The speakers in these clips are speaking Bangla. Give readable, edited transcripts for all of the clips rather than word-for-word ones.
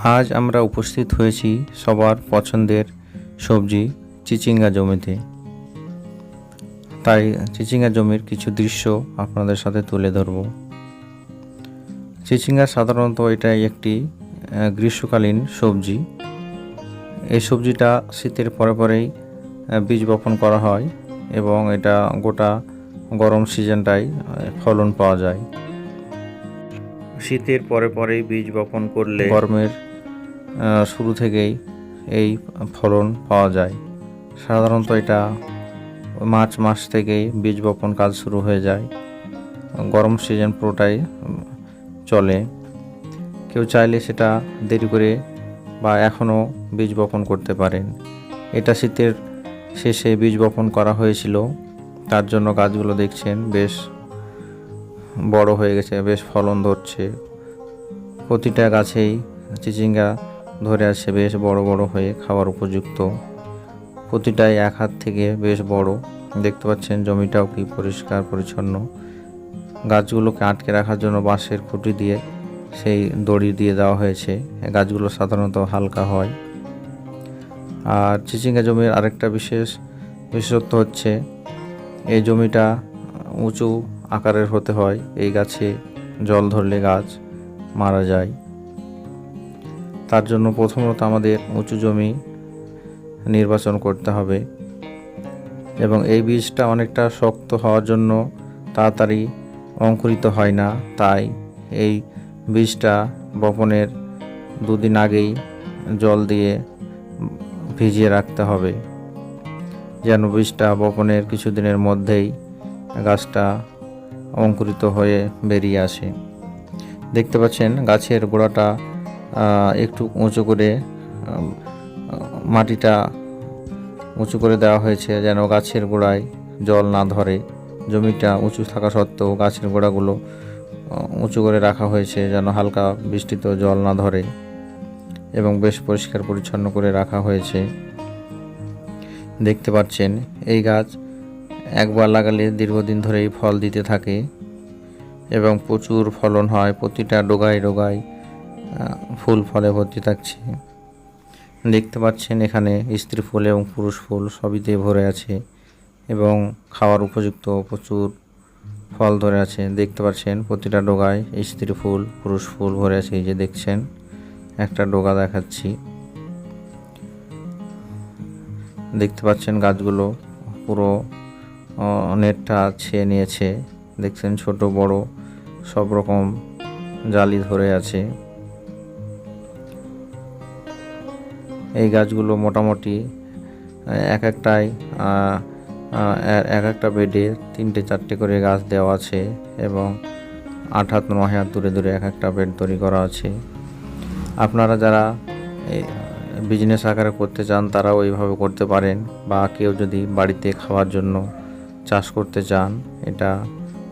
আজ আমরা উপস্থিত হয়েছি সবার পছন্দের সবজি চিচিঙ্গা জমিতে। তাই চিচিঙ্গা জমির কিছু দৃশ্য আপনাদের সাথে তুলে ধরব। চিচিঙ্গা সাধারণত এটাই একটি গ্রীষ্মকালীন সবজি। এই সবজিটা শীতের পরে পরেই বীজ বপন করা হয় এবং এটা গোটা গরম সিজনটাই ফলন পাওয়া যায়। শীতের পরে পরেই বীজ বপন করলে গরমের শুরু থেকেই এই ফলন পাওয়া যায়। সাধারণত এটা মার্চ মাস থেকেই বীজ বপন কাজ শুরু হয়ে যায়, গরম সিজন পুরোটাই চলে। কেউ চাইলে সেটা দেরি করে বা এখনও বীজ বপন করতে পারেন। এটা শীতের শেষে বীজ বপন করা হয়েছিল, তার জন্য গাছগুলো দেখছেন বেশ বড় হয়ে গেছে, বেশ ফলন ধরছে। প্রতিটা গাছেই চিচিঙ্গা ধরে আছে, বেশ বড় বড় হয়ে খাওয়ার উপযুক্ত। প্রতিটাই এক হাত থেকে বেশ বড়। দেখতে পাচ্ছেন জমিটাও কি পরিষ্কার পরিচ্ছন্ন। গাছগুলোকে আটকে রাখার জন্য বাঁশের খুঁটি দিয়ে সেই দড়ি দিয়ে দেওয়া হয়েছে। গাছগুলো সাধারণত হালকা হয়। আর চিচিঙ্গা জমির আরেকটা বিশেষত্ব হচ্ছে এই জমিটা উঁচু আকারের হতে হয়। এই গাছে জল ধরলে গাছ মারা যায়। তার জন্য প্রথমত আমাদের উঁচু জমি নির্বাচন করতে হবে এবং এই বীজটা অনেকটা শক্ত হওয়ার জন্য তাড়াতাড়ি অঙ্কুরিত হয় না। তাই এই বীজটা বপনের দুদিন আগেই জল দিয়ে ভিজিয়ে রাখতে হবে, যেন বীজটা বপনের কিছুদিনের মধ্যেই গাছটা অঙ্কুরিত হয়ে বেরিয়ে আসে। দেখতে পাচ্ছেন গাছের গোড়াটা একটু উঁচু করে মাটিটা উঁচু করে দেওয়া হয়েছে যেন গাছের গোড়ায় জল না ধরে। জমিটা উঁচু থাকা সত্ত্বেও গাছের গোড়াগুলো উঁচু করে রাখা হয়েছে যেন হালকা বৃষ্টিতেও জল না ধরে এবং বেশ পরিষ্কার পরিচ্ছন্ন করে রাখা হয়েছে। দেখতে পাচ্ছেন এই গাছ একবার লাগালে দীর্ঘদিন ধরেই ফল দিতে থাকে এবং প্রচুর ফলন হয়। প্রতিটা ডোগায় ডোগায় ফুল ফলে ভর্তি থাকছে। দেখতে পাচ্ছেন এখানে স্ত্রী ফুল এবং পুরুষ ফুল সবইতে ভরে আছে এবং খাওয়ার উপযুক্ত প্রচুর ফল ধরে আছে। দেখতে পাচ্ছেন প্রতিটা ডোগায় স্ত্রী ফুল পুরুষ ফুল ভরে আছে। এই যে দেখছেন একটা ডোগা দেখাচ্ছি। দেখতে পাচ্ছেন গাছগুলো পুরো নেটটা ছেয়ে নিয়েছে। দেখছেন ছোট বড় সব রকম জালি ধরে আছে। এই গাছগুলো মোটামুটি এক একটা বেডে 3-4টে করে গাছ দেওয়া আছে এবং 8 হাত 9 হাত দূরে দূরে এক একটা বেড তৈরি করা আছে। আপনারা যারা বিজনেস আকারে করতে চান তারাও এইভাবে করতে পারেন, বা কেউ যদি বাড়িতে খাওয়ার জন্য চাষ করতে চান এটা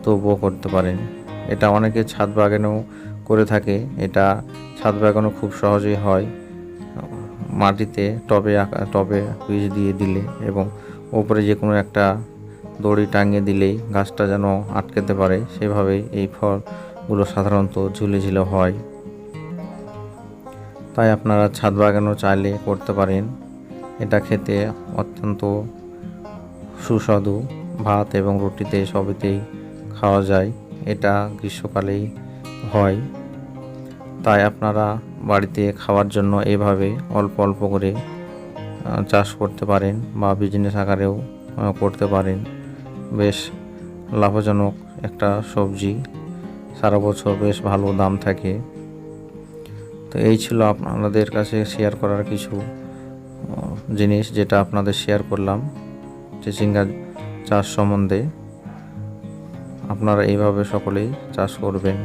তবুও করতে পারেন। এটা অনেকে ছাদ বাগানেও করে থাকে। এটা ছাদ বাগানও খুব সহজেই হয়। মাটিতে টবে বীজ দিয়ে দিলে এবং ওপরে যে কোনো একটা দড়ি টাঙিয়ে দিলেই গাছটা যেন আটকাতে পারে, সেভাবেই এই ফলগুলো সাধারণত ঝুলে ঝুলে হয়। তাই আপনারা ছাদ বাগানও চাইলে করতে পারেন। এটা খেতে অত্যন্ত সুস্বাদু, ভাত এবং রুটিতে সবেতেই খাওয়া যায়। এটা গ্রীষ্মকালেই হয়। তাই আপনারা বাড়িতে খাওয়ার জন্য এভাবে অল্প অল্প করে চাষ করতে পারেন বা বিজনেস আকারেও করতে পারেন। বেশ লাভজনক একটা সবজি, সারা বছর বেশ ভালো দাম থাকে। তো এই ছিল আপনাদের কাছে শেয়ার করার কিছু জিনিস, যেটা আপনাদের শেয়ার করলাম চিচিঙ্গা চাষ সম্বন্ধে। আপনারা এইভাবে সকলেই চাষ করবেন।